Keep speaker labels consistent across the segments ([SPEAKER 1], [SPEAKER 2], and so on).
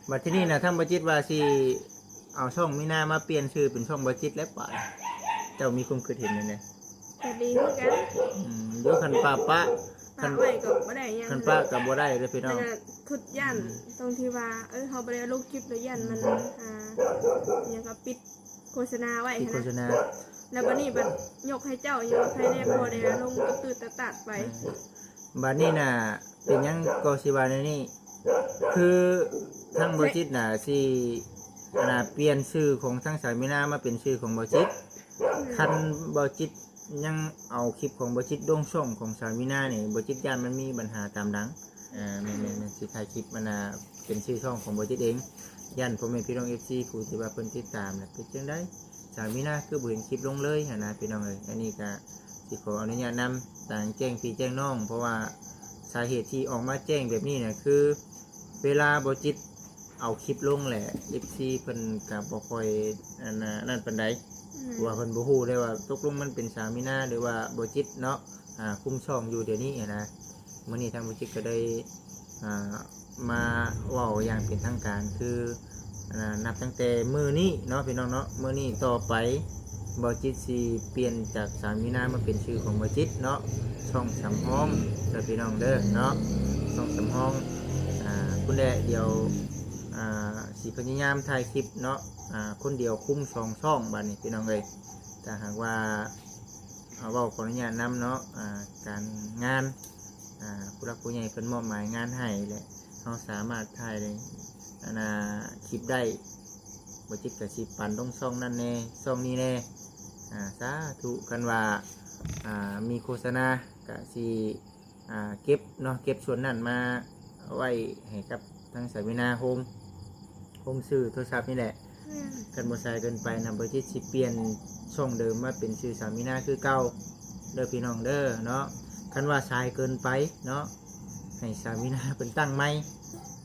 [SPEAKER 1] บัดที่นี่นะทั้งบ่จิตว่าสิเอาช่องมีนามาเปลี่ยนชื่อเป็นช่องบ่จิตแล้วป่ะเจ้ามีความคิดเห็นยังไง
[SPEAKER 2] ก็ดีเหมือนกัน
[SPEAKER 1] เดี๋ยวคันป้าปะ
[SPEAKER 2] ถ้าไว้ก็บ่ได้หยัง
[SPEAKER 1] คันป้ากับบ่ได้เด้อพี่น้
[SPEAKER 2] แต่
[SPEAKER 1] อง
[SPEAKER 2] ก็คุดยันตรงที่ว่าเฮาบ่ได้ลงคลิปแล้วยันมันหยังก็ปิดโฆษณาไว้
[SPEAKER 1] ที่โฆษ
[SPEAKER 2] นะ
[SPEAKER 1] ณา
[SPEAKER 2] แล้วบัดนี้บัดยกให้เจ้าอยู่ว่าใครแน่พอได้ลงตื่นตัดไป
[SPEAKER 1] บัดนี้น่ะเป็นหยังก็สิว่าในนี้คือทั้งบ่จิตน่ะสิเปลี่ยนชื่อของทั้งสายมีนามาเป็นชื่อของบ่จิตคันบ่จิตยังเอาคลิปของบ่จิตลงช่องของสายมีนานี่บ่จิตย่านมันมีปัญหาตามหลังแม่นๆสิถ่ายคลิปมันเป็นชื่อช่องของบ่จิตเองย่านพ่อแม่พี่น้อง FC ผู้ที่ว่าเพิ่นติดตามน่ะเป็นจังได๋สายมีนาคือบ่เห็นคลิปลงเลยหั่นนะพี่น้องเอ้ยอันนี้ก็สิขออนุญาตนำต่างแจ้งพี่แจ้งน้องเพราะว่าสาเหตุที่ออกมาแจ้งแบบนี้เนี่ยคือเวลาบ่จิตเอาคลิปลงแหละ FC เพิ่นก็บ่ค่อยนั่นปานใดว่าเพิ่นบ่ฮู้ได้ว่าตกลงมันเป็นสามีนาหรือว่าบ่จิตเนาะคุมช่องอยู่เดี๋ยวนี้นะมื้อนี้ทางบ่จิตก็ได้มาเว้าอย่างเป็นทางการคือนับตั้งแต่มื้อนี้เนาะพี่น้องเนาะมื้อนี้ต่อไปบ่จิตสิเปลี่ยนจากสามีนามาเป็นชื่อของบ่จิตเนาะช่องสำห้องเด้อพี่น้องเด้อเนาะช่องสำห้องคุณแดเดียวสิพยายามถ่ายคลิปเนาะคนเดียวคุ้มช่องบัดนี้พี่น้องเลยแต่หากว่าเว้าขออนุญาตนำเนาะการงานผู้รักผู้ใหญ่เพิ่นมอบหมายงานให้แหละเราสามารถถ่ายได้คลิปได้บ่จิตก็สิปั่นลงช่องนั่นแน่ช่องนี้แน่สาธุกันว่ามีโฆษณาก็สิเก็บเนาะเก็บส่วนนั้นมาไว้ให้กับทางสายวินาโฮมซื้อโทรศัพท์นี่แหละกันบ่ใส่เกินไปนะบ่จิตสิเปลี่ยนช่องเดิมมาเป็นชื่อสามีนาคือเก่าเด้อพี่น้องเด้อเนาะคันว่าสายเกินไปเนาะให้สามีนาเป็นตั้งใหม่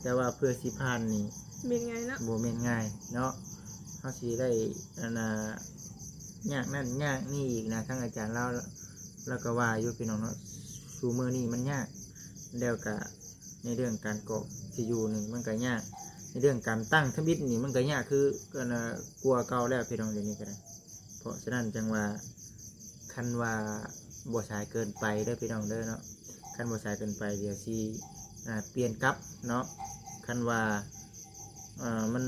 [SPEAKER 1] แต่ว่าเพื่อสิผ่านนี่
[SPEAKER 2] เป็นไงเนาะ
[SPEAKER 1] บ่แม่นง่ายเนาะเฮาสิได้ยากนั่นยากนี่อีกนะทั้งอาจารย์แล้วก็ว่าอยู่พี่น้องเนาะซูมื้อนี้มันยากแล้วก็ในเรื่องการเกาะที่อยู่นี่มันก็ยากในเรื่องการตั้งทบิดนี่มันก็ยากคือกลัวเก่าแล้วพี่น้องเดี๋ยวนี้ก็ได้เพราะฉะนั้นจังว่าคันว่าบ่สายเกินไปเด้อพี่น้องเด้อเนาะคันบ่สายเกินไปเดี๋ยวสิเปลี่ยนกลับเนาะคันว่ามัน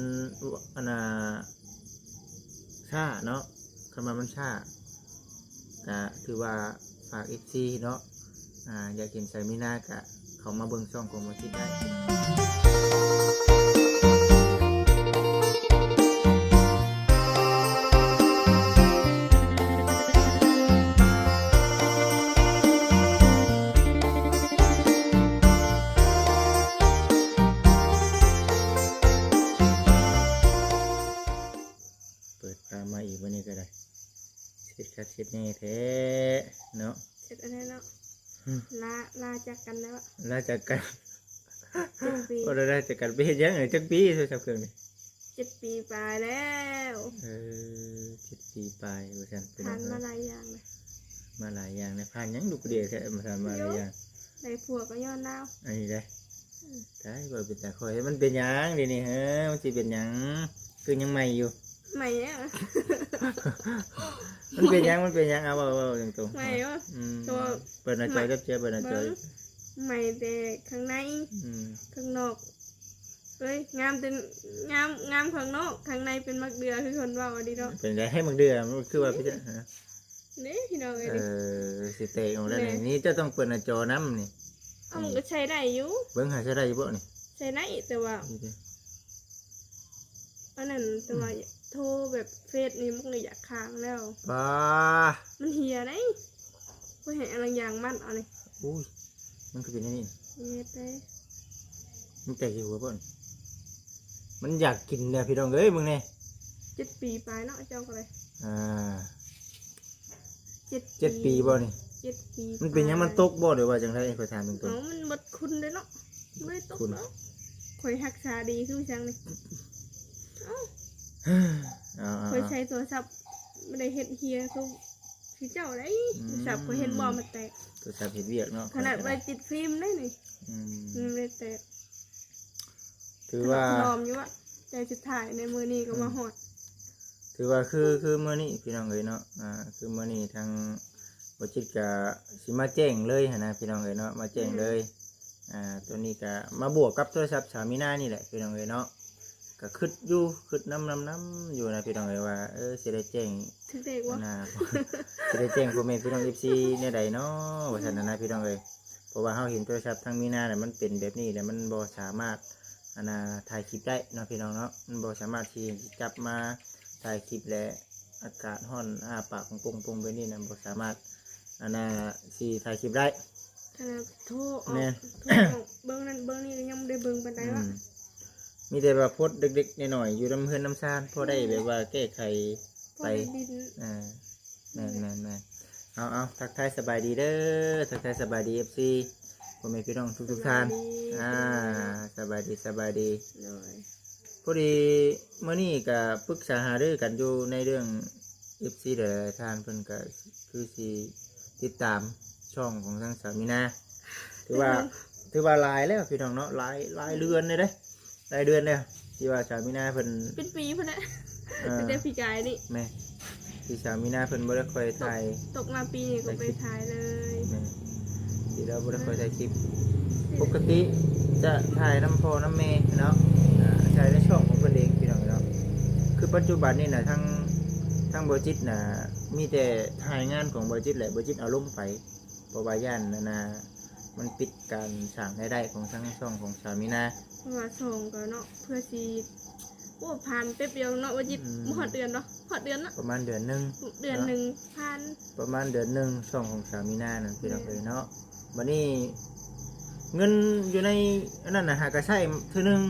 [SPEAKER 1] ช้าเนาะคันว่ามันช้าก็ถือว่าฝาก FC เนาะอยากเห็นสายมีนาก็เขามาเบิ่งช่องของบ่จิตได้เปิดตามมาอีกวันนี้ก็ได้เช็ดคัดเช็ดแน่แท้เนาะ
[SPEAKER 2] เสร็จอะไรเนาะลาจากกันแล้ว
[SPEAKER 1] น่าจะกัน
[SPEAKER 2] 7 ปี
[SPEAKER 1] ก็ได้จากกันไปเฮ็ดหยังไงจักปีโทรศัพท์เครื่องนี้
[SPEAKER 2] 7 ปีปลายแล้ว
[SPEAKER 1] 7 ปีปลายว่าซั่นเป็น
[SPEAKER 2] ผ่าน
[SPEAKER 1] จัง
[SPEAKER 2] มา
[SPEAKER 1] ได๋
[SPEAKER 2] หลายอย่างเลย
[SPEAKER 1] มาหลายอย่างนะผ่านหยังลูกเดียวแท้มาทำมาหลายอย่าง
[SPEAKER 2] ได้ผัวก็ย้อนดาว
[SPEAKER 1] อันนี้ได้ได้บ่เป็นตาคอยมันเป็นหยังเดี๋ยวนี้ฮะมันสิเป็นหยังคือยังใหม่อยู่
[SPEAKER 2] ใหม่เนี่ย
[SPEAKER 1] มันเป็นหยังเอาเว้าตรง
[SPEAKER 2] ใหม่วะ
[SPEAKER 1] ๆ
[SPEAKER 2] ตัว
[SPEAKER 1] เปิดหน้าจอกับเจ๊เปิดหน้าจอ
[SPEAKER 2] ใหม่แต่ข้างใน
[SPEAKER 1] อืม
[SPEAKER 2] ข้างนอกเอ้ยงามแต่งามข้างนอกข้างในเป็นมักเดือคือคนเว่าดีเนาะ
[SPEAKER 1] เป็นไงให้มึงเดือมันคือว่าพี่จะฮะ
[SPEAKER 2] นี่พี่น้องเอ้ยดิ
[SPEAKER 1] สิเตะออกแล้วนี่เจะต้องเปิดหน้าจอน้ำนี่
[SPEAKER 2] เอามันก็ใช้ได้อยู่
[SPEAKER 1] เบิ่งหาใช้ได้อยู่บ่นี่
[SPEAKER 2] ใช้ได้แต่ว่า
[SPEAKER 1] นี่ดิ
[SPEAKER 2] อันนั้นแต่ว่าโทรแบบเฟซนี่มันก็อยากค้างแล้ว
[SPEAKER 1] ป้า
[SPEAKER 2] มันเหียได้ก็เห็นอะไรอย่างมันเอาเลย
[SPEAKER 1] อุ้ยมันคือเป็นอย่างนี้
[SPEAKER 2] เฮ็ดได้
[SPEAKER 1] มันแตกอยู่บ่นี่มันอยากกินเนี่ยพี่น้องเอ้ยมึงเนี่ย
[SPEAKER 2] 7 ปีปลายเนาะเจ้าก็เลย
[SPEAKER 1] 7 ปีบ่นี่
[SPEAKER 2] 7 ปี
[SPEAKER 1] มันเป็นหยังมันตกบ่หรือว่าจังไรขอถามตรง
[SPEAKER 2] เนาะมันบดคุณเลยเนาะไม่ได้ตก
[SPEAKER 1] คุณ
[SPEAKER 2] เนาะคอยรักษาดีคือจังเลย
[SPEAKER 1] ๆ
[SPEAKER 2] คอยใช้โทรศัพท์ไม่ได้เฮ็ดเฮียคือเจ้าได้โทรศัพท์คอยเห็นบ่มันแตก
[SPEAKER 1] ตัวจับเห็ดเวียกเนาะ
[SPEAKER 2] ขนาดไปติดฟิล์มได้นี่
[SPEAKER 1] อืม
[SPEAKER 2] มันไม่ได้แตก
[SPEAKER 1] ถือว่า
[SPEAKER 2] ถนอมอยู่ว่าใจสุดท้ายในมือนี้ก็มาฮอด
[SPEAKER 1] ถือว่าคือมื้อนี้พี่น้องเอ้ยเนาะคือมื้อนี้ทางบ่จิตก็สิมาแจ้งเลยหันนะพี่น้องเอ้ยเนาะมาแจ้งเลยตัวนี้ก็มาบวกกับโทรศัพท์สามีนานี่แหละพี่น้องเอ้ยเนาะก็คิดอยู่คิดน้ำอยู่นะพี่น้องเอ้ยว่าสิได้แจ้ง
[SPEAKER 2] ถึงเด็กว่า
[SPEAKER 1] นะ สิได้แจ้งพ่อแม่พี่น้อง FC แนวใดเนาะว่าซั่นนะพี่น้องเอ้ยเพราะว่าเฮาเห็นโทรศัพท์ทางมีนาเนี่ยมันเป็นแบบนี้แหละมันบ่สามารถถ่ายคลิปได้เนาะพี่น้องเนาะมันบ่สามารถที่จะจับมาถ่ายคลิปและอากาศร้อนปากของปงๆไปนี่นะบ่สามารถสิถ่ายคลิปได้
[SPEAKER 2] ขนาดโทรออก
[SPEAKER 1] แม่
[SPEAKER 2] โทรออกเบิ่งนั่นเบิ่งนี่ก็ยังบ่ได้เบิ่งปานใดว่า
[SPEAKER 1] มีแต่ว่าโพสต์เด็กๆหน่อยๆอยู่น้ำเฮือนน้ำซานพอได้แบบว่าแก้ไข
[SPEAKER 2] พอ
[SPEAKER 1] ไป
[SPEAKER 2] ได้ดิน
[SPEAKER 1] แม่นเอาทักทายสบายดีเด้อทักทายสบายดี FC พ่อแม่พี่น้องทุกท่านสบายดี
[SPEAKER 2] เลย
[SPEAKER 1] พอดีเมื่อนี้ก็ปรึกษาหารือกันอยู่ในเรื่อง FC หลายๆท่านเพิ่นก็คือสิติดตามช่องของทางสามีนาถือว่าหลายแล้วพี่น้องเนาะหลายเดือนเลยเด้หลายเดือนแล้วที่ว่าสามีนาเพิ่น
[SPEAKER 2] เป็นปีพุ่นน่ะเป็นแต่ปีกายนี่
[SPEAKER 1] แม่ที่สามีนาเพิ่นบ่ได้ค่อยถ่าย
[SPEAKER 2] ตกมาปีนี้ก็ไปถ่ายเลย
[SPEAKER 1] แม่ที่เราบ่ได้ค่อยถ่ายคลิปปกติจะถ่ายน้ำพ่อน้ำแม่เนาะถ่ายในช่องของเพิ่นเองพี่น้องเนาะคือปัจจุบันนี่น่ะทั้งบ่จิตน่ะมีแต่ถ่ายงานของบ่จิตแหละบ่จิตเอาลงไปเพราะว่าย่านมันปิดการสร้างรายได้ของทั้งช่องของสามีนา
[SPEAKER 2] เพราะว่าส่งก็เนาะเพื่อสิโอ้ผ่านแป๊บเดียวเนาะว่าจิตบ่ฮอดเดือนเนาะฮอดเดือนเนาะ
[SPEAKER 1] ประมาณเดือนหนึง
[SPEAKER 2] เดือนหนึงผ่าน
[SPEAKER 1] ประมาณเดือนหนึ่งช่องของสามีนานั่นพี่น้องเอ้ยเนาะวันนี้เงินอยู่ในอันนั้นนะหากระใช่เท่านึง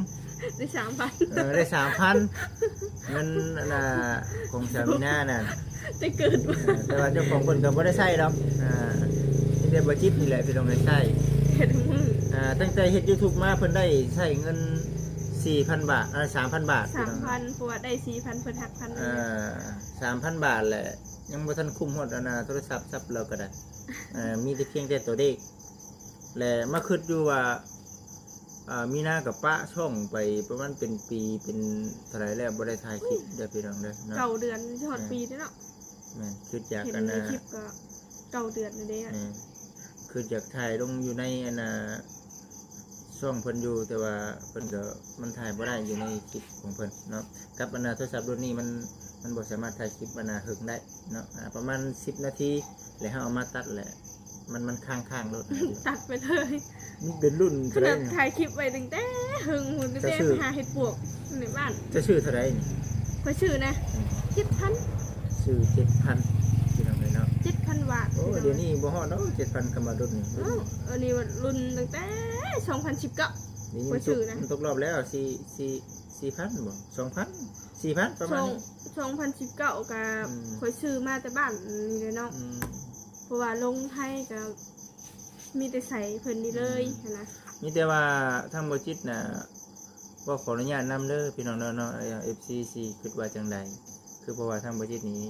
[SPEAKER 2] ได้3,000
[SPEAKER 1] ได้3,000เงินของสามีนานั่น
[SPEAKER 2] ได้เกิดมา
[SPEAKER 1] แต่ว่าเจ้าของคนก็บ่ได้ใช้หรอกนี่แต่บ่จิตนี่แหละพี่น้องได้ใช้
[SPEAKER 2] เฮ็ดมือ
[SPEAKER 1] ตั้งแต่เฮ็ด YouTube มาเพิ่นได้ใช้เงิน 4,000 บาท3,000 บาทพี่น้อง
[SPEAKER 2] 3,000เพราะว่าได้ 4,000เพิ่นหัก1,000
[SPEAKER 1] 3,000 บาทแหละยังบ่ทันคุ้มฮอดโทรศัพท์ซับเราก็ได้มีแต่เพียงแต่ตัวเลขและมาคิดอยู่ว่ามีนากับป้าช่องไปประมาณเป็นปีเป็นเท่าไหร่แล้วบ่ได้ถ่ายคลิปเด้อพี่น้องเด้อเนาะ
[SPEAKER 2] เก่าเดือนฮอดปีเนาะ
[SPEAKER 1] แม่นคิดอยาก
[SPEAKER 2] เห็น
[SPEAKER 1] กัน
[SPEAKER 2] ในคลิปก็เก่าเดือนนั่นเด้อะ
[SPEAKER 1] คืออยากถ่ายลงอยู่ในช่องเพิ่นอยู่แต่ว่าเพิ่นก็มันถ่ายบ่ได้อยู่ในคลิปของเพิ่นเนาะกับโทรศัพท์รุ่นนี้มันบ่สามารถถ่ายคลิปหึงได้เนาะประมาณ10นาทีแล้วเฮาเอามาตัดแหละมันข้างๆรถ
[SPEAKER 2] ตัดไปเลย
[SPEAKER 1] มันเป็นรุ่น
[SPEAKER 2] ข
[SPEAKER 1] เท่าไห
[SPEAKER 2] นา
[SPEAKER 1] ร่
[SPEAKER 2] ด
[SPEAKER 1] เนี่ย
[SPEAKER 2] ถ่ายคลิปไว้ตั้งแต่หึงหุ่นตั้งแต่
[SPEAKER 1] จะซื้อ
[SPEAKER 2] หาเห็ดปวกในบ้าน
[SPEAKER 1] จะชื่อเท่าไหร่นี่
[SPEAKER 2] ขอชื่อนะ7,000
[SPEAKER 1] ชื่อ7,000พี่น้องเอ้ยเนาะ
[SPEAKER 2] 7,000 บาท
[SPEAKER 1] โอ้เดี๋ยวนี้บ่ฮอดเนาะ7,000กำมารุ่นนี่
[SPEAKER 2] อ้าวอันนี้มันรุ่นตั้งแต่2019
[SPEAKER 1] นี่
[SPEAKER 2] บ่ชื่อนะ
[SPEAKER 1] มันตกรอบแล้ว4,000บ่2,000 4,000ประมาณนี้
[SPEAKER 2] 2019กับ
[SPEAKER 1] อืม
[SPEAKER 2] ขอยชื่อมาแต่บ้านนี่เลยเนาะ
[SPEAKER 1] อืม
[SPEAKER 2] เพราะว่าลงไทยก็มีแต่ใส่เพิ่นนี่เลยนะ
[SPEAKER 1] มีแต่ว่าทางบ่จิตน่ะบ่ขออนุญาตนำเด้อพี่น้องเนาะFC สิคิดว่าจังใดคือเพราะว่าทางบ่จิตนี้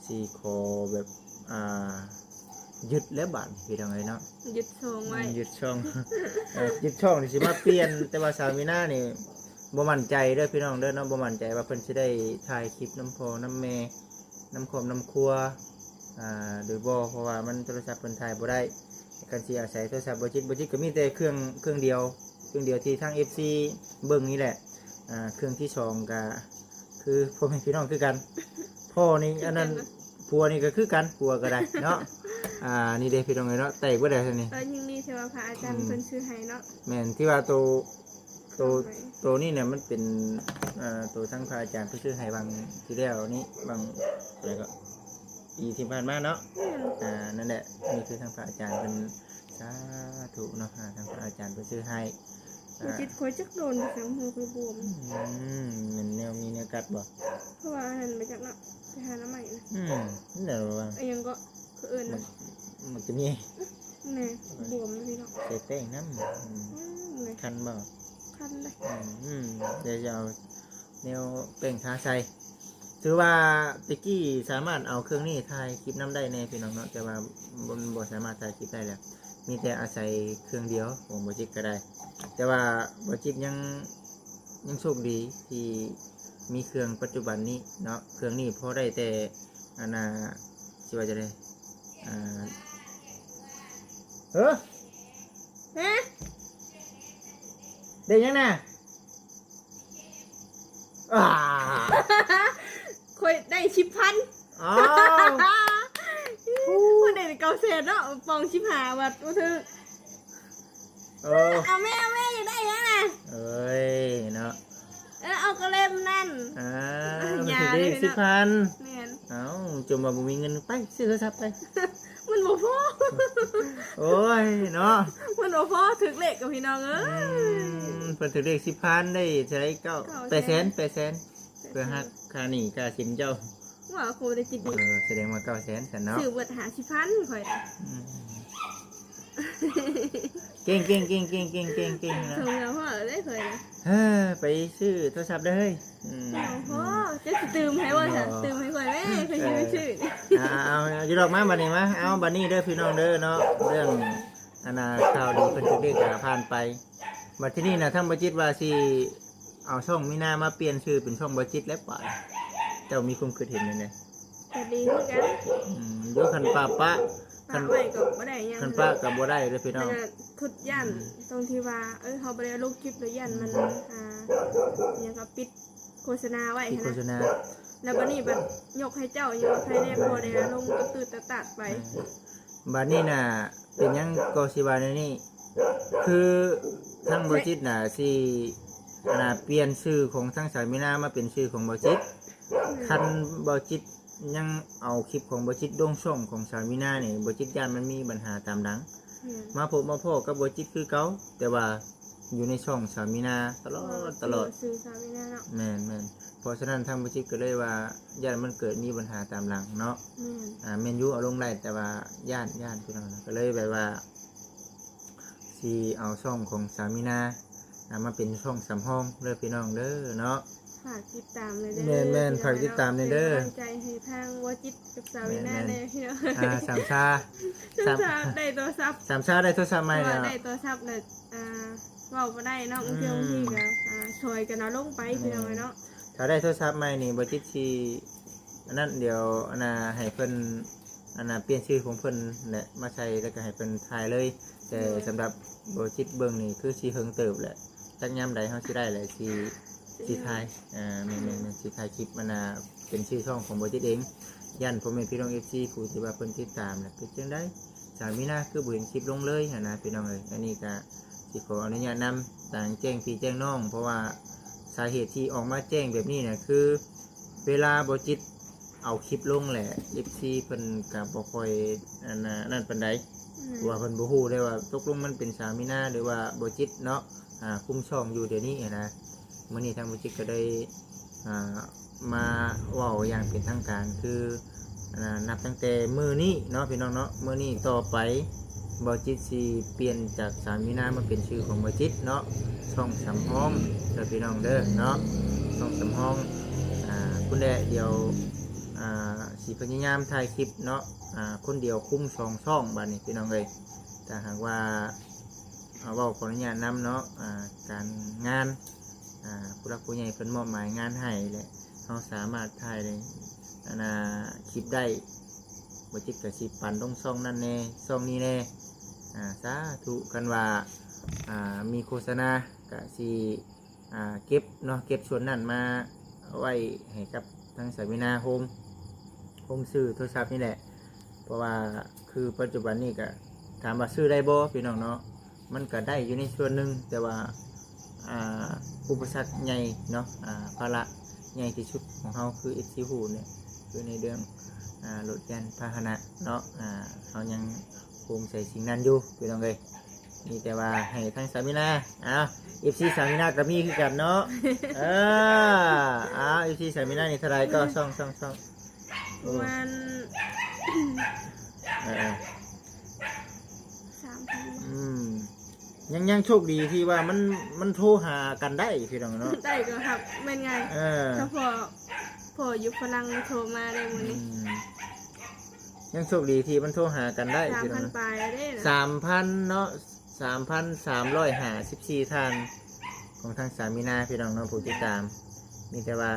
[SPEAKER 1] สิขอแบบยึดแล้วบาดพี่น้องเอ้ยเนาะ
[SPEAKER 2] ยึดทรงไว้
[SPEAKER 1] ยึดช่อง ยึดช่องนี่สิมาเปลี่ยน แต่ว่าสามีนานี่บ่มั่นใจเด้อพี่น้องเด้อเนาะบ่มั่นใจว่าเพิ่นสิได้ถ่ายคลิปน้ำพ่อน้ำแม่น้ำครอบน้ำครัวหรือบ่เพราะว่ามันโทรศัพท์เพิ่นถ่ายบ่ได้กันสิอาศัยโทรศัพท์บ่จิตก็มีแต่เครื่องเดียวที่ทาง FC เบิ่งนี่แหละเครื่องที่สองก็คือพ่อแม่พี่น้องคือกันพ่อนี่อันนั้นผัวนี่ก็คือกันผัวก็ได้เนาะนี่เด้พี่น้องเอ้ยเนาะแตกบ่ได้ซั่นนี่
[SPEAKER 2] ยังดีที่ว่าพระอาจารย์เพิ่นชื่อให้เนาะ
[SPEAKER 1] แม่นที่ว่าตัวนี่เนี่ยมันเป็นตัวทั้งพระอาจารย์เพื่อชื่อให้บางที่แล้วนี้บางอะไรก็ปีที่ผ่านมาเนาะนั่นแหละนี่คือทั้งพระอาจารย์เป็นสาธุเนาะทั้งพระอาจารย์เพื่อชื่อให้
[SPEAKER 2] บ่จิตคอยจักโดนไปสังหัวคือบวม
[SPEAKER 1] มันแนวมีเนื้อกัดบ่
[SPEAKER 2] เพราะว่าอันนั้นมาจากเนาะไปหาน้ำใหม่นะ
[SPEAKER 1] นี่แหละว่า
[SPEAKER 2] ไอ้ยังก็คือเอิ้นนะ
[SPEAKER 1] มันจะมี
[SPEAKER 2] แน่บวมเลยพี่เนาะ
[SPEAKER 1] เศษแป้งน้ำ
[SPEAKER 2] เลย
[SPEAKER 1] คันบ่
[SPEAKER 2] คันเลย
[SPEAKER 1] เดี๋ยวจะเอาแนวแป้งทาใส่ถือว่าตะกี้สามารถเอาเครื่องนี้ถ่ายคลิปน้ำได้ในพี่น้องเนาะแต่ว่าบนบ่สามารถถ่ายคลิปได้แล้วมีแต่อาศัยเครื่องเดียวของบจิตก็ได้ แต่ว่าบจิตยัง ยังโชคดีที่มีเครื่องปัจจุบันนี้เนาะเครื่องนี้พอได้แต่อันน่ะสิว่าจะได้อ่าเออ
[SPEAKER 2] ฮะ
[SPEAKER 1] ได้ยังน่ะอ่า
[SPEAKER 2] ค่อยได้10,000
[SPEAKER 1] อ๋อ
[SPEAKER 2] คนได้เก่าเศษเนาะปอง15วัดว่าถือ
[SPEAKER 1] เออ
[SPEAKER 2] เอาแม่อยากได้ยังน่ะ
[SPEAKER 1] เอ้ยเนาะ
[SPEAKER 2] เอากระเล่มนั่น
[SPEAKER 1] อ่า
[SPEAKER 2] อย่า
[SPEAKER 1] ถือ
[SPEAKER 2] เล
[SPEAKER 1] ได้
[SPEAKER 2] ยเนาะ
[SPEAKER 1] 10,000
[SPEAKER 2] แม่น
[SPEAKER 1] เอ้าจมมาบ่มีเงินไปซื้อโทรศัพท์ไป
[SPEAKER 2] มันบ่พอ
[SPEAKER 1] โอ้ยเนาะ
[SPEAKER 2] มันบ่พอถึกเลขกับพี่น้องเอ้ย
[SPEAKER 1] เพิ่นถือได้10,000ได้ใช้เก้า
[SPEAKER 2] 900,000
[SPEAKER 1] 800,000เพื่อหักค่าหนี้ค่าสินเจ้า
[SPEAKER 2] ว่าครูได้จิตดี
[SPEAKER 1] แสดงว่า900,000ซั่นเนาะ
[SPEAKER 2] ซื้อเบิด50,000ข่อยน่ะ
[SPEAKER 1] อืมเก่งนะ
[SPEAKER 2] ส่งเงินพ่อได้ข่อยน่ะ
[SPEAKER 1] เฮ้อไปซื้อโทรศัพท์ได้เฮ้ยอืม
[SPEAKER 2] โอ้โหจะสิตื่มให้บ่จ้ะตื่มให้ข่อยแม่ข่อยสิไปซื้อนี่
[SPEAKER 1] เอาอยู่ดอกมาบัดนี้มาเอาบัดนี้เด้อพี่น้องเด้อเนาะเรื่องอนาข่าวดีเพิ่นถูกได้กะผ่านไปบัดที่นี่น่ะทั้งบ่จิตว่าสิเอาช่องมีนามาเปลี่ยนชื่อเป็นช่องบ่จิตแล้วป่ะเจ้ามีความคิดเห็นยังไง
[SPEAKER 2] ก็ดีคือกัน
[SPEAKER 1] เดี๋ยวคันป้าปะ
[SPEAKER 2] ฝากไว้ก็บ่ได้หยัง
[SPEAKER 1] คันป้าก็บ่ได้เด้อพี่น้อง
[SPEAKER 2] แล้วก็ทุดยันตรงที่ว่าเฮาบ่ได้เอาลงคลิปแล้วยันมันหยังก็ปิดโฆษณาไว้
[SPEAKER 1] ที่โฆษ
[SPEAKER 2] นะ
[SPEAKER 1] ณา
[SPEAKER 2] แล้วบัดนี้บัดยกให้เจ้าอยู่ว่าใครได้บ่ได้ลงตื่นตัดไป
[SPEAKER 1] บัดนี้น่ะเป็นหยังก็สิว่าในนี้คือทั้งบ่จิตน่ะสิเปลี่ยนชื่อของทั้งสายมีนามาเป็นชื่อของบ่จิต คันบอจิตยังเอาคลิปของบอจิตดงช่องของสามีนาเนี่ยบอจิตย่านมันมีปัญหาตามดัง มาพบมาพ่อกับบอจิตคือเก่าแต่ว่าอยู่ในช่องสามีนาตลอด
[SPEAKER 2] ซื้อสามีนาเนาะ
[SPEAKER 1] แม่นเพราะฉะนั้นทางบอจิตก็เลยว่าย่านมันเกิดมีปัญหาตามหลังเนาะ
[SPEAKER 2] แม่น
[SPEAKER 1] แมนยูเอาลงไล่แต่ว่าย่านพี่น้องนะก็เลยแบบว่าสีเอาช่องของสามีนามาเป็นช่องสำห้องเด้อพี่น้องเด้อเนาะ
[SPEAKER 2] ฝากติดตามเลยเด้อ
[SPEAKER 1] แม่นฝากติดตามเลยเด้อ
[SPEAKER 2] ป็นกำลังใจให้ทางวจิตกับสามีนาเลยพี่น้อง
[SPEAKER 1] สามชา
[SPEAKER 2] สามชาได้โทรศัพท์
[SPEAKER 1] สามชาได้โทรศัพท์ใหม่
[SPEAKER 2] เพราะ
[SPEAKER 1] แล้ว
[SPEAKER 2] ว่าได้โทรศัพท์เลยเว้าบ่ได้เนาะบางทีก็ช่วยกันเอาลงไปพี่น้องเนาะ
[SPEAKER 1] ถ้าได้โทรศัพท์ใหม่นี่บจิตชีอันนั้นเดี๋ยวอันน่ะให้เพิ่นอันน่ะเปลี่ยนชื่อของเพิ่นแหละมาใช้แล้วก็ให้เพิ่นถ่ายเลย แต่สำหรับบจิตเบิ่งนี่คือชีเฮิงเติบแหละจักยามใดเฮาสิได้แหละสิถ่ายแม่นสิถ่ายคลิปมันน่ะเป็นชื่อช่องของบจิตเองยันพ่อแม่พี่น้อง FC ผู้ที่ว่าเพิ่นติดตามน่ะเป็นจังได๋สามีนาคือบ่เห็นคลิปลงเลยหั่นนะพี่น้องเอ้ยอันนี้ก็สิขออนุญาตนำต่างแจ้งพี่แจ้งน้อง เพราะว่าสาเหตุที่ออกมาแจ้งแบบนี้เนี่ยคือเวลาบจิตเอาคลิปลงแหละ FC เพิ่นก็บ่ค่อยนั่นปานใดว่าเพิ่นบ่ฮู้ได้ว่าตกลงมันเป็นสามีนาหรือว่าบจิตเนาะคุมช่องอยู่เดี๋ยวนี้นะมื้อนี้ทางบจิตก็ได้มาเว้าอย่างเป็นทางการคือนับตั้งแต่มื้อนี้เนาะพี่น้องเนาะมื้อนี้ต่อไปบจิตสิเปลี่ยนจากสามีนามาเป็นชื่อของบจิตเนาะช่องสำห้องเด้อพี่น้องเด้อเนาะช่องสำห้องคุณแดเดี๋ยวสิพยายามถ่ายคลิปเนาะคนเดียวคุมช่องบัดนี้พี่น้องเอ้ยแต่หากว่าเว้าขออนุญาตนำเนาะการงานผู้รักผู้ใหญ่เพิ่นมอบหมายงานให้แหละเราสามารถถ่ายได้คลิปได้บ่จิตก็สิปั่นลงช่องนั่นแน่ช่องนี้แน่สาธุกันว่ามีโฆษณาก็สิเก็บเนาะเก็บส่วนนั้นมาไว้ให้กับทางสามีนาโฮมซื้อโทรศัพท์นี่แหละเพราะว่าคือปัจจุบันนี้ก็ถามว่าซื้อได้บ่พี่น้องเนาะมันก็ได้อยู่ในส่วนหนึ่งแต่ว่าอุปสรรคใหญ่เนาะภาระใหญ่ที่สุดของเราคือ FC ฮูเนี่ยคือในเรื่องรถยนต์พาหนะเนาะเรายังภูมิใส่สิ่งนั้นอยู่พี่น้องเอ้ยนี่แต่ว่าให้ทั้งสามีนาFC สามีนาก็มีคือกันเนาะFC สามีนานี่เท่าไรก็ซ่อง
[SPEAKER 2] ประมาณ 3,000
[SPEAKER 1] ยังโชคดีที่ว่ามันโทรหากันได้พี่น้องเนาะ
[SPEAKER 2] ได้ก็ครับเป็นไงถ้าพออยู่ฝรั่งโทรมาได้มื้อนี้
[SPEAKER 1] ยังโชคดีที่มันโทรหากันได้พี่น้อง
[SPEAKER 2] 3,000 ปลายแล้วเด้นะ
[SPEAKER 1] 3,000เนาะ3,354 ท่าน ของทางสามีนาพี่น้องเนาะผู้ติดตามมีแต่ว่า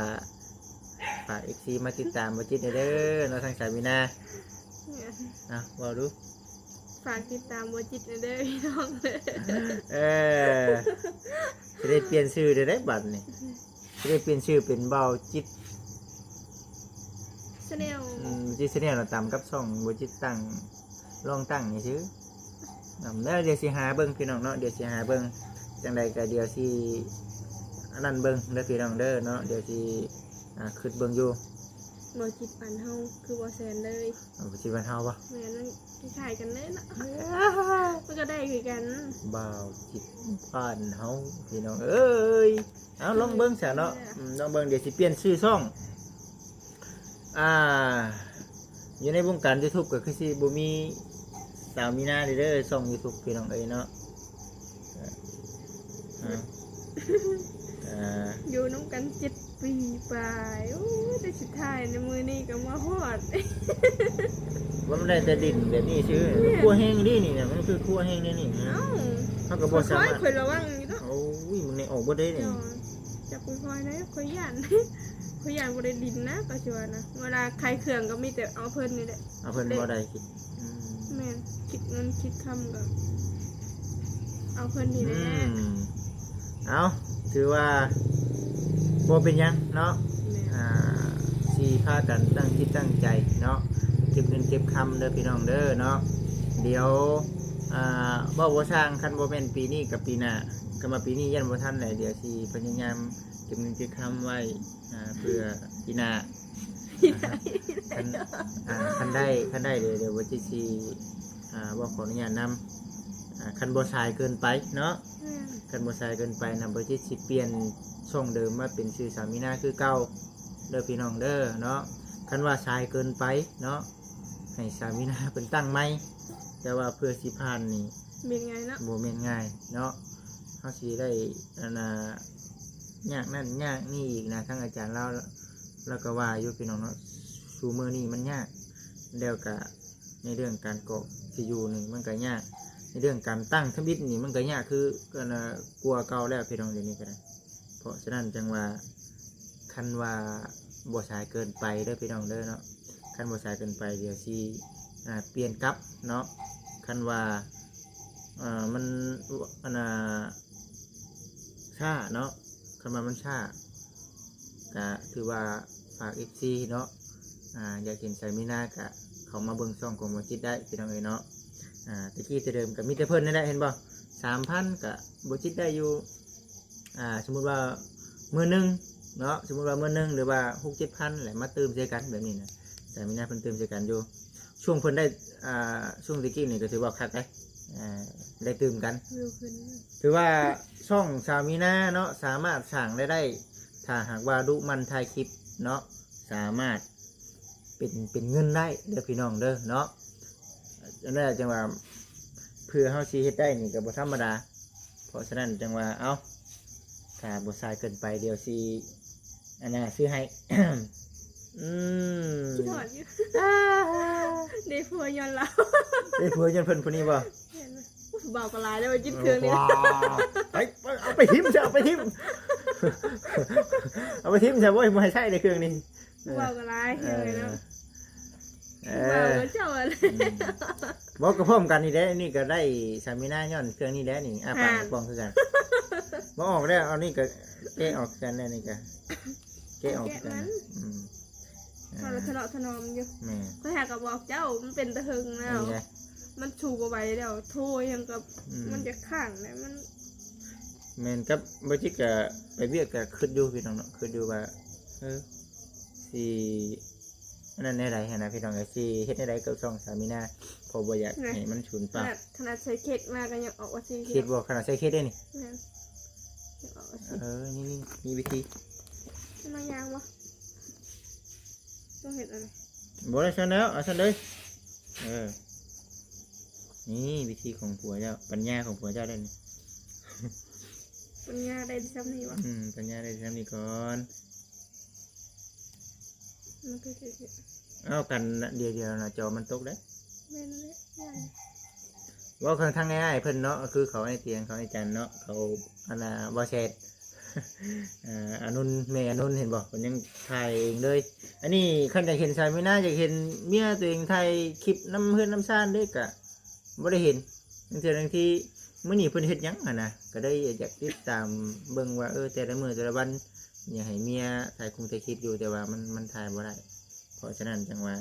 [SPEAKER 1] ฝาก FC มาติดตามบ่จิตเด้อเนาะทางสามีนาว่าดู
[SPEAKER 2] ฝากติดตามบัวจิตเด้อพี่น้องเลย
[SPEAKER 1] จะได้เปลี่ยนชื่อได้บัดนี่จะได้เปลี่ยนชื่อเป็นเบาจิต
[SPEAKER 2] ชาแนล
[SPEAKER 1] จิตเสน่ห์เราตามกับช่องบัวจิตตั้งลองตั้งนี่ชื่อแล้วเดี๋ยวสิหาเบิ่งพี่น้องเนาะเดี๋ยวสิหาเบิ่งจังใดก็เดี๋ยวสิอันนั้นเบิ่งเด้อพี่น้องเด้อเนาะเดี๋ยวสิขึ้นเบิ่งอยู่
[SPEAKER 2] บัวจิตปันเฮาคือบัวแซนเลย
[SPEAKER 1] เอาสิวันเฮาบ่
[SPEAKER 2] เหมือนมันคล้ายๆกันเลยเนาะมันก็ได้คือกัน
[SPEAKER 1] เบาจิตบ้านเฮาพี่น้องเอ้ยเอาลองเบิ่งซะเนาะลองเบิ่งเดี๋ยวสิเปลี่ยนชื่อช่องอยู่ในวงการ YouTube ก็คือสิบ่มีสาวมีนาเด้อช่อง YouTube พี่น้องเอ้ยเนาะ
[SPEAKER 2] อยู่น้ำกัน7 ปีไปโอ้ได้สุดท้ายในมือนี่ก็มาฮอด
[SPEAKER 1] ว่ามันได้แต่ดินแบบนี้ชื่อคั่วแห้งดินี่เนี่ยมันคือคั่วแห้งนี่นี่
[SPEAKER 2] เอ้า
[SPEAKER 1] เขาก็บ่สามารถ
[SPEAKER 2] คอยระวังอยู่เนาะ
[SPEAKER 1] โอ้ยมันในออกบ่ได้นี่
[SPEAKER 2] จับคุยพลอยนะคอยย่าน คอยย่านบ่ได้ดินนะก็สิว่านะเวลาใครเครื่องก็มีแต่เอาเพิ่นนี่แหละ
[SPEAKER 1] เอาเพิ่นบ่ได้คิด
[SPEAKER 2] แม่นคิดเงินคิดคำก็เอาเพิ่นนี่แหละ
[SPEAKER 1] เอาถือว่าบ่เป็นหยังเนาะ
[SPEAKER 2] แม่น
[SPEAKER 1] สีพากันตั้งคิดตั้งใจเนาะเก็บเงินเก็บคำเด้อพี่น้องเด้อเนาะเดี๋ยวบ่สร้างคันบ่แม่นปีนี้กับปีหน้าก็มาปีนี้ยันบ่ทันแหละเดี๋ยวสิพยายามเก็บเงินเก็บคำไว้เพื่อปีหน้าคันได้เดี๋ยวว่าสิบ่ขออนุญาตนำคันบ่สายเกินไปเนาะ
[SPEAKER 2] แม่น
[SPEAKER 1] คันบ่สายเกินไปนำบ่สิเปลี่ยนช่องเดิมมาเป็นชื่อสามีนาคือเก่าเด้อพี่น้องเด้อเนาะคันว่าสายเกินไปเนาะให้สามีนาเป็นตั้งใหม่แต่ว่าเพื่อสิผ่านนี่
[SPEAKER 2] เป็นไงเนาะ
[SPEAKER 1] บ่แม่นง่ายเนาะเฮาสิได้ยากนั่นยากนี่อีกนะทั้งอาจารย์แล้วก็ว่าอยู่พี่น้องเนาะสู่มื้อนี้มันยากแล้วก็ในเรื่องการเกาะที่อยู่นี่มันก็ยากในเรื่องการตั้งทบิดนี่มันก็ยากคือก็กลัวเก่าแล้วพี่น้องเดี๋ยวนี้ก็ได้เพราะฉะนั้นจังว่าคันว่าบ่สายเกินไปเด้อพี่น้องเด้อเนาะคันบ่สายเกินไปเดี๋ยวสิเปลี่ยนกลับเนาะคันว่ามันช้าเนาะคันว่ามันช้าก็ถือว่าฝาก FC เนาะอยากเห็นสายมีนาก็เขามาเบิ่งช่องของบ่จิตได้พี่น้องเอ้ยเนาะตะกี้แต่เดิมกับมิเตอร์เพิ่นนั่นแหละเห็นบ่3,000กับบ่จิตได้อยู่สมมุติว่ามื้อนึงเนาะสมมุติว่ามื้อนึงหรือว่า 6-7,000แหละมาเติมใส่กันแบบนี้นะสายมีนาเพิ่นเติมใส่กันอยู่ช่วงเพิ่นได้ช่วงตะกี้นี่ก็ถือว่าคักได้ได้เติมกัน
[SPEAKER 2] วิวขึ้น
[SPEAKER 1] ถือว่าช่องสามีนาเนาะสามารถสั่งได้ถ้าหากว่าดุมันถ่ายคลิปเนาะสามารถเป็นเงินได้เด้อพี่น้องเด้อเนาะอันนั้นจังว่าเพื่อเฮาสิเฮ็ดได้นี่ก็บ่ธรรมดาเพราะฉะนั้นจังว่าเอาถ้าบ่สายเกินไปเดี๋ยวสิอันน่ะซื้อให้
[SPEAKER 2] คิดถอดอยู่ได้ผัวย้อนเรา
[SPEAKER 1] ได้ผัวยันเพิ่นผู้นี้บ่
[SPEAKER 2] เห็นไหมเบากว่าหลายแล้วว่าจิ้นเครื่องนี่
[SPEAKER 1] ว้าวไปเอาไปทิ่มซะเอาไปทิ่ม เอาไปทิ่มซะบ่ให้ใช้ในเครื่องนี้
[SPEAKER 2] เบากว่าหลายเครื่องเลยเนาะ
[SPEAKER 1] เอ
[SPEAKER 2] เบา
[SPEAKER 1] อ
[SPEAKER 2] กว่าเจ้าอะไร
[SPEAKER 1] บอกกับพร้อมกันนี่แหละนี่ก็ได้สามีนาย้อนเครื่องนี้แหละนี่ปากปองคือกันบ่ออกแล้วเอานี่ก็แกะออกกันแล้วนี่ก็แกะออกกัน
[SPEAKER 2] พอเราทะเลาะทะนอมอยู่
[SPEAKER 1] แม่
[SPEAKER 2] ก็หากับบอกเจ้ามันเป็นตะหึงแล้ว
[SPEAKER 1] นี่ไง
[SPEAKER 2] มันชูกว่าใบแล้วโทยยังกับมันจะข้างเลยมัน
[SPEAKER 1] แม่นกับบ่จิกก็ไปเวียกก็คิดอยู่พี่น้องเนาะคิดอยู่ว่าสิอันนั้นได้ไรหั่นนะพี่น้องก็สิเฮ็ดได้ไรกับช่องสามีนาเพอบ่อยากให้มันสูญเปล่า
[SPEAKER 2] ขนาดใช้เข็ดมากันยังออกว่าซี
[SPEAKER 1] คิดบ่ขนาดใช้เคสได้นี่
[SPEAKER 2] ยังออกว่าซี
[SPEAKER 1] นี่มีวิธี
[SPEAKER 2] มันยางวะต้องเห็นอะไร
[SPEAKER 1] บ่ได้ซั่นแล้วเอาซั่นเลยนี่วิธีของผัวเจ้าปัญญาของผัวเจ้าได้นี่
[SPEAKER 2] ปัญญาได้ซ้ำนี่วะ
[SPEAKER 1] ปัญญาได้ทำนี่ก่อน
[SPEAKER 2] มันก็คือ
[SPEAKER 1] เอากันเดียวนะจอมันตกได้
[SPEAKER 2] แม่นเลยย่าง
[SPEAKER 1] ว่าทางง่ายๆเพิ่นเนาะคือเขาไอ้เตียงเขาไอ้จันเนาะเขาอันน่ะบ่เช็ด อานุนแม่อานุนเห็นบอกผมยังถ่ายเองเลยอันนี้คันอยากเห็นชายไม่น่าอยากเห็นเมียตัวเองถ่ายคลิปน้ำเพื่อนน้ำซ่านเด้กะไม่ได้เห็นบางทีมื้อนี้เพิ่นเฮ็ดหยังอ่ะนะก็ได้อยากติดตามเบิ่งว่าแต่ละมื้อแต่ละวันอยากให้เมียถ่ายคงถ่ายคลิปอยู่แต่ว่ามันถ่ายบ่ได้เพราะฉะนั้นจังว่า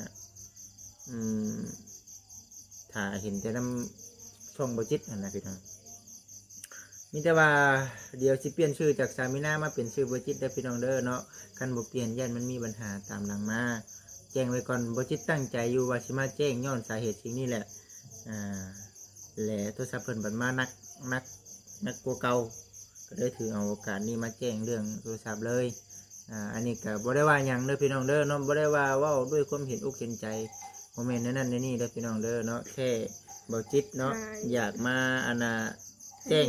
[SPEAKER 1] ถ้าเห็นแต่น้ำช่องบ่จิตอันนะพี่น้องมีแต่ว่าเดี๋ยวสิเปลี่ยนชื่อจากสามินามาเป็นชื่อบ่จิตได้พี่น้องเด้อเนาะคันบ่เปลี่ยนยันมันมีปัญหาตามหลังมาแจ้งไว้ก่อนบ่จิตตั้งใจอยู่ว่าสิมาแจ้งย้อนสาเหตุสิ่งนี้แหละและโทรศัพท์เพิ่นบัดมานักกว่าเก่าก็ได้ถือเอาโอกาสนี้มาแจ้งเรื่องโทรศัพท์เลยอันนี้ก็บ่ได้ว่าหยังเด้อพี่น้องเด้อเนาะบ่ได้ว่าเว้าด้วยความเห็นอกเห็นใจโมเมนต์นั้นนี่เด้อพี่น้องเด้อเนาะแค่บ่จิตเนาะอยากมาแจ้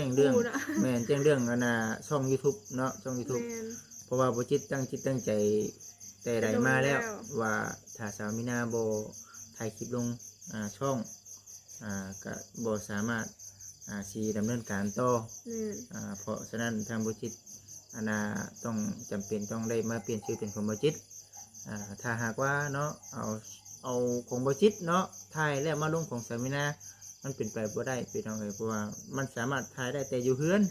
[SPEAKER 1] งเรื่องแม่นแจ้งเรื่องช่อง YouTube เนาะช่อง YouTube เพราะว่าบ่จิตตั้งจิตตั้งใจแต่ใดมาแล้วว่าถ้าสาวมินาบ่ถ่ายคลิปลงช่องก็บ่สามารถสิดำเนินการต่อเพราะฉะนั้นทางบ่จิตต้องจำเป็นต้องได้มาเปลี่ยนชื่อเป็นของบ่จิตถ้าหากว่าเนาะเอาของบ่จิตเนาะถ่ายแล้วมาลงของสาวมินามันเป็นไปบ่ได้พี่น้องเอ้ยเพราะว่ามันสามารถถ่ายได้แต่อยู่เฮือน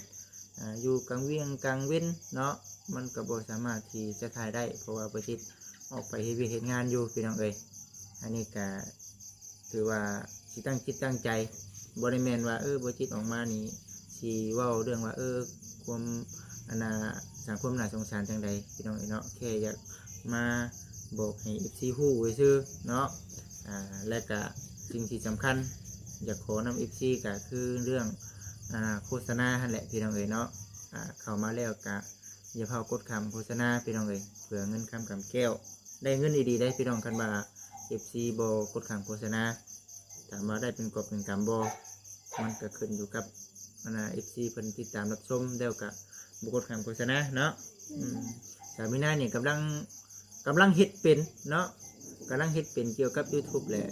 [SPEAKER 1] อยู่กลางเวียงกลางเว้นเนาะมันก็บ่สามารถที่จะถ่ายได้เพราะว่าบ่จิตออกไปเฮ็ดเวียกเฮ็ดงานอยู่พี่น้องเอ้ยอันนี้ก็ถือว่าสิตั้งจิตตั้งใจบ่ได้แม่นว่าบ่จิตออกมานี่สิเว้าเรื่องว่าความสังคมน่าสงสารจังใดพี่น้องเอ้ยเนาะแค่อยากมาบอกให้ FC ฮู้ไว้ซื่อเนาะและก็สิ่งที่สำคัญอยากขอนำ FC ก็คือเรื่องโฆษณาหั่นแหละพี่น้องเอ้ยเนาะเข้ามาแล้วก็อย่าเผากดคำโฆษณาพี่น้องเอ้ยเผื่อเงินคำกำแก้วได้เงินดีๆได้พี่น้องคันว่า FC บ่กดคำโฆษณาถามว่าได้เป็นกอบเป็นกำบ่มันก็ขึ้นอยู่กับFC เพิ่นติดตามรับชมแล้วก็บ่กดคำโฆษณาเนาะสามินานี่กำลังเฮ็ดเป็นเนาะกำลังเฮ็ดเป็นเกี่ยวกับ YouTube แหละ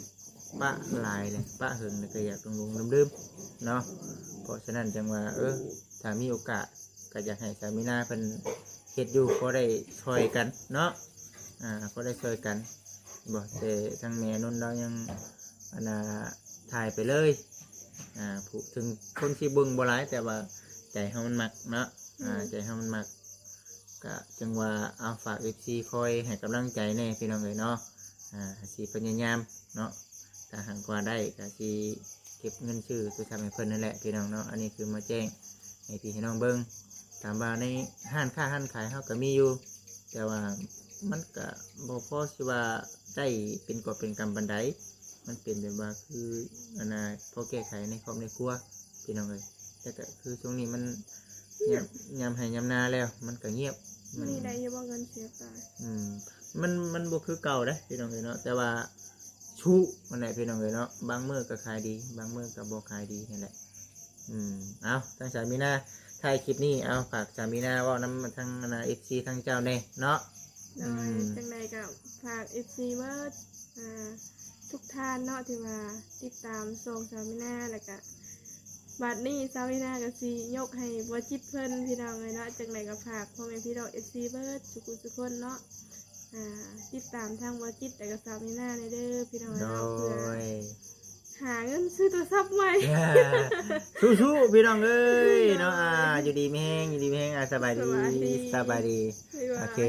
[SPEAKER 1] ปะหลายเลยปะเหิงก็อยากลงลืมเนาะเพราะฉะนั้นจังว่าถ้ามีโอกาสก็อยากให้สามินาเพิ่นเฮ็ดอยู่พอได้ช่วยกันเนาะพอได้ช่วยกันบ่แต่ทางแม่นนเรายังถ่ายไปเลยผู้ถึงคนที่เบิ่งบ่หลายแต่ว่าใจเฮามันมักเนาะใจเฮามันมักก็จังว่าเอาฝาก FC คอยให้กำลังใจแน่พี่น้องเอ้ยเนาะสิพยายามเนาะถ้าหากว่าได้ก็สิเก็บเงินชื่อตัวทำให้เพิ่นนั่นแหละพี่น้องเนาะอันนี้คือมาแจ้งให้พี่ให้น้องเบิ่งถามว่าในห้านขายเฮาก็มีอยู่แต่ว่ามันก็บ่พอสิว่าได้เป็นกอบเป็นกำปานใดมันเป็นแบบว่าคือพอแก้ไขในครอบในครัวพี่น้องเอ้ยแต่ก็คือช่วงนี้มันยามให้ยามนาแล้วมันก็เงียบ
[SPEAKER 2] มีได้อยู่บ่เงินเสียตาย
[SPEAKER 1] มันบ่คือเก่าเด้พี่น้องเอ้ยเนาะแต่ว่าชูมันแหละพี่น้องเอ้ยเนาะบางมื้อก็ขายดีบางมื้อก็บ่ขายดีนั่นแหละเอาทั้งสามีนาถ่ายคลิปนี้เอาฝากสามีนาเว้านำทั้งFC ทั้งเจ้าแน่เนาะ
[SPEAKER 2] จังใดก็ฝาก FC เบิดทุกท่านเนาะที่ว่าติดตามส่งสามินาแล้วก็บัดนี้สามินาก็สิยกให้บ่จิตเพิ่นพี่น้องเลยเนาะจังไดก็ฝากพ่อแม่พี่น้อง FC เบิดทุกคนเนาะติดตามทางบ่จิตแต่ก็สามินาเด้อพี่น้องเนาะเพื่อหาเงินซื้อโทรศัพท์ใหม่
[SPEAKER 1] สู้ๆพี่น้องเอ้ยเนาะอยู่ดีมีแฮงสบายดีโอเค